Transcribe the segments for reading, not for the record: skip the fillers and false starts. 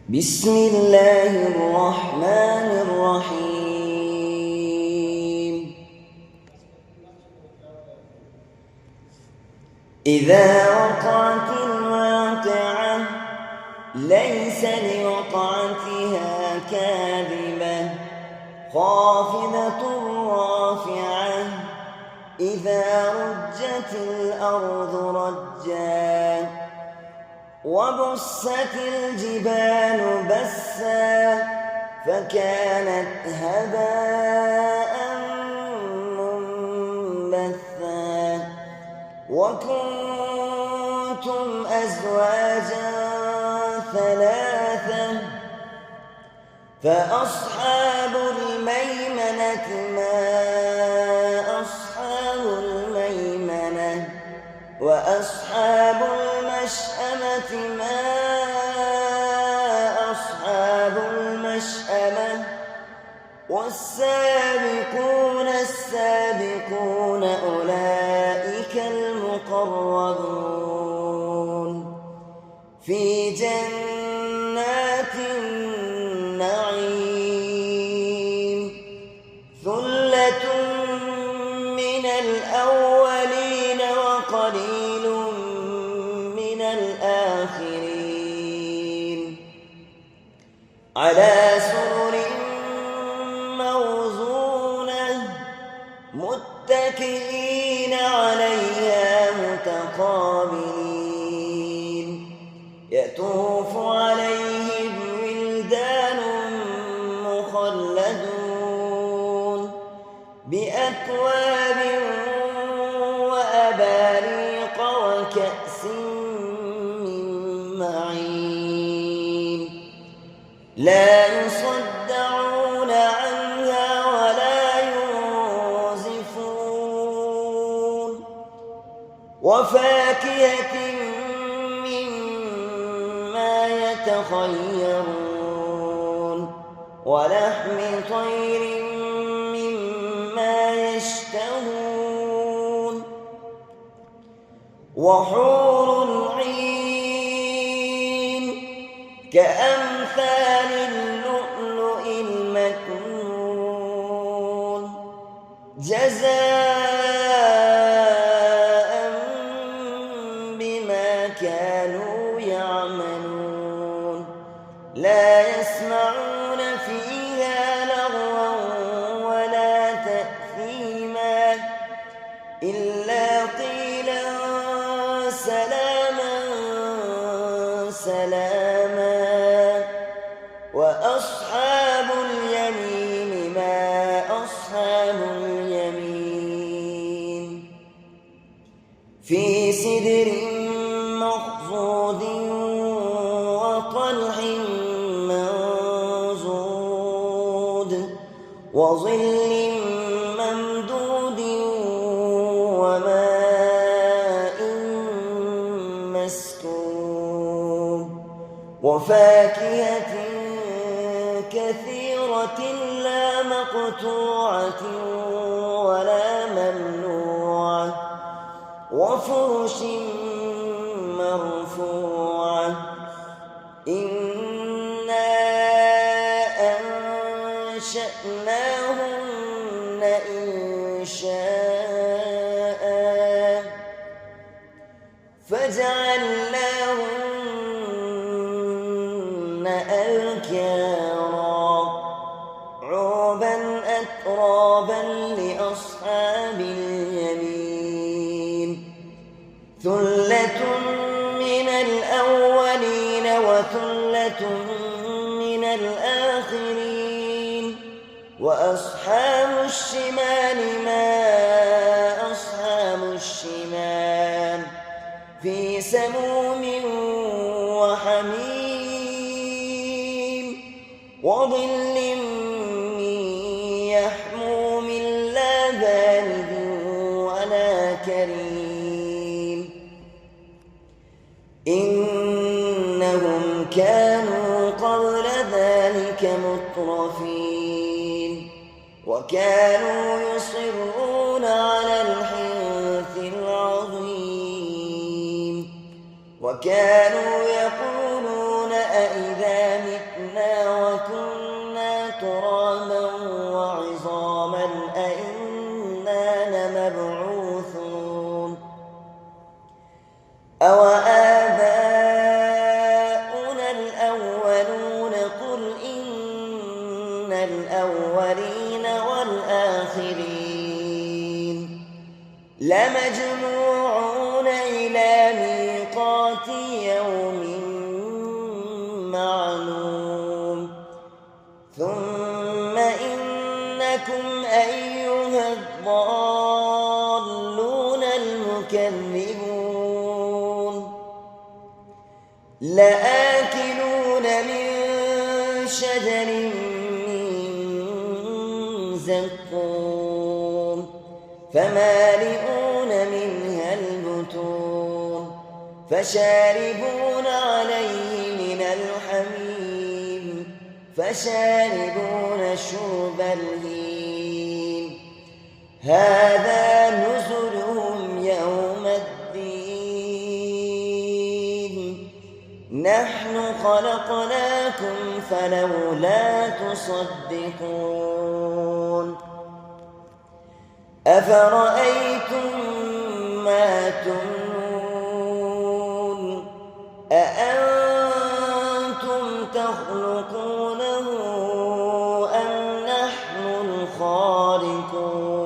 بسم الله الرحمن الرحيم. إذا وقعت الواقعة ليس لوقعتها كاذبة خافضة رافعة إذا رجت الأرض رجا وبست الجبال بسا فكانت هباء منبثا وكنتم أزواجا ثلاثا فأصحاب الميمنة ما أصحاب الميمنة وأصحاب المشأمة ما أصحاب المشأمة والسابقون السابقون أولئك المقربون في جنات النعيم ثلة من الأولين وقليل من الآخرين على سرر موضونة متكئين عليها متقابلين يطوف عليهم ولدان مخلدون بأكواب وأباريق وكأس من معين لا يصدعون عنها ولا ينزفون وفاكهة مما يتخيرون ولحم طير مما يشتهون وحور عين كأمثال اللؤلؤ المكنون جزاء بما كانوا يعملون لا يسمعون فيها لغوا ولا تأثيما إلا قيلا سلاما سلاما وأصحاب اليمين ما أصحاب اليمين في سدر مخضود وطلح منضود وظل ممدود وماء مسكوب وفاكهة كثيرة لا مقطوعة ولا ممنوعة وفرش مرفوعة إنا أنشأناهن إنشاء فجعلناهن أبكارا عربا أترابا لأصحاب اليمين ثلة من الأولين وثلة من الآخرين وأصحاب الشمال ما أصحاب الشمال في سموم وحميم وظل من يحموم لا بارد ولا كريم إنهم كانوا قبل ذلك مترفين وكانوا يصرون على الحنث العظيم وكانوا يقولون أئذا متنا وكنا ترابا وعظاما أئنا لمبعوثون أوآباؤنا الأولون قل إن الأولين والآخرين لمجموعون إلى ميقات يوم معلوم ثم إنكم أيها الضالون المكذبون لآكلون من شجر من زقوم فمالئون منها البطون فشاربون عليه من الحميم فشاربون شرب الهيم هذا نزلهم يوم الدين نحن خلقناكم فلولا تصدقون أفرأيتم ما تمنون أأنتم تخلقونه أم نحن الخالقون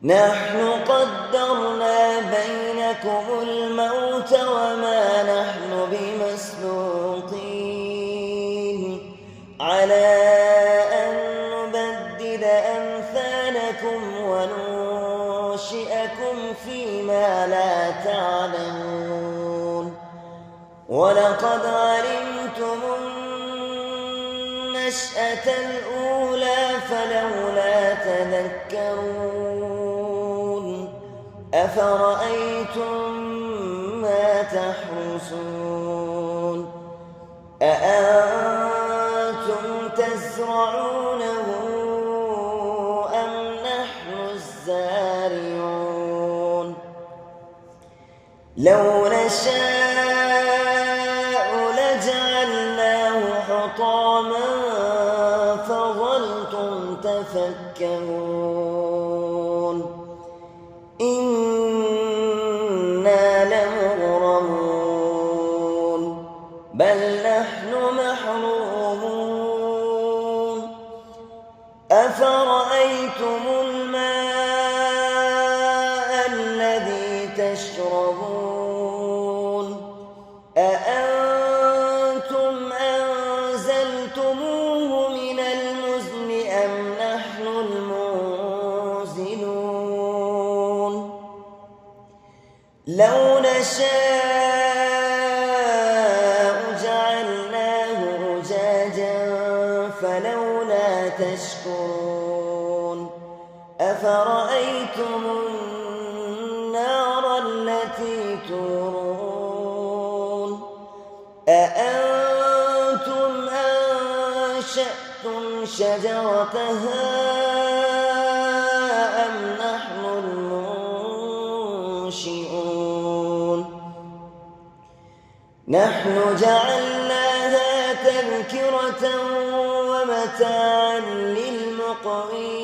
نحن قدرنا بينكم الموت وما نحن بمسبوقين على أن نبدل أمثالكم وننشئكم فيما لا تعلمون ولقد علمتم النشأة الأولى فلولا تذكرون أفرأيتم ما تحرثون أأنتم تزرعونه أم نحن الزارعون لو نشاء لجعلناه حطاما فظلتم تفكرون إنا لمغرمون بل نحن محرومون أفرأيتم الماء الذي تشربون أأنتم أنزلتموه من المزن أم نحن المنزلون لو نشاء جعلناه أجاجا فلولا تشكرون أفرأيتم النار التي تورون أأنتم أنشأتم شجرتها أم نحن المنشئون نحن جعلناها تذكرة ومتاعا للمقوين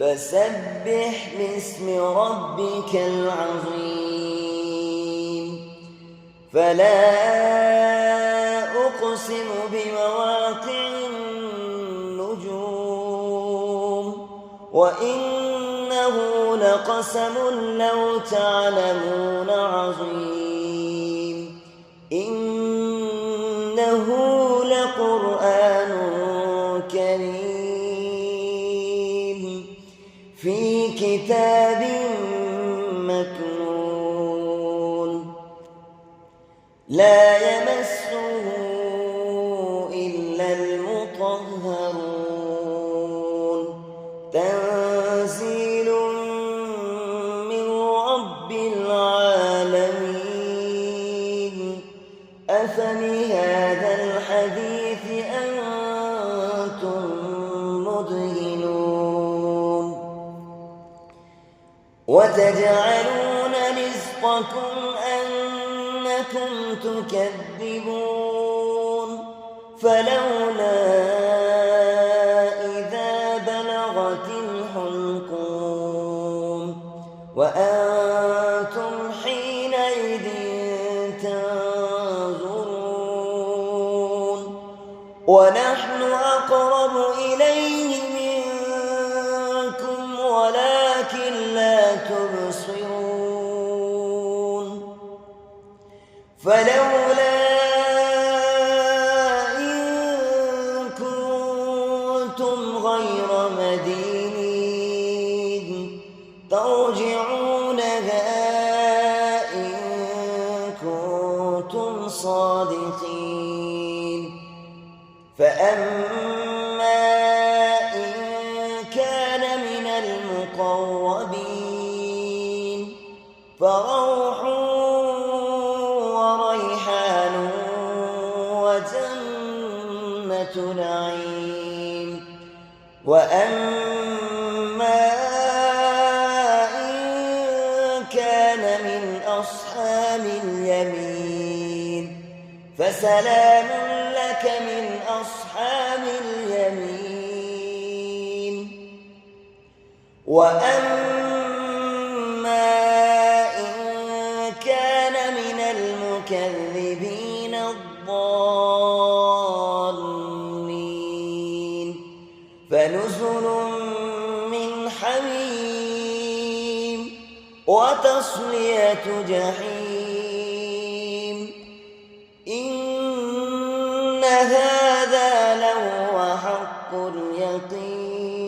فسبح باسم ربك العظيم فلا أقسم بمواقع النجوم وإنه لقسم لو تعلمون عظيم إنه لقرآن كريم في كتاب مكنون لا يمسه إلا المطهرون تنزيل من رب العالمين أفبهذا الحديث أنتم مدهنون وتجعلون رزقكم أنكم إنكم تكذبون فلولا إذا بلغت الحلقوم وأنتم حينئذ تنظرون ونحن أقرب إليه منكم ولكن لا تبصرون فلولا إن كنتم غير مدينين ترجعونها إن كنتم صادقين فأما إن كان من المقربين فروح وريحان وجنة نعيم وأما إن كان من أصحاب اليمين فسلام لك من أصحاب اليمين وأما إن كان من المكذبين الضالين فنزل من حميم وتصلية جحيم إن هذا لهو حق اليقين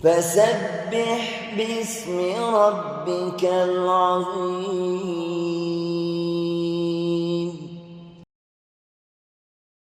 فسبح باسم ربك العظيم.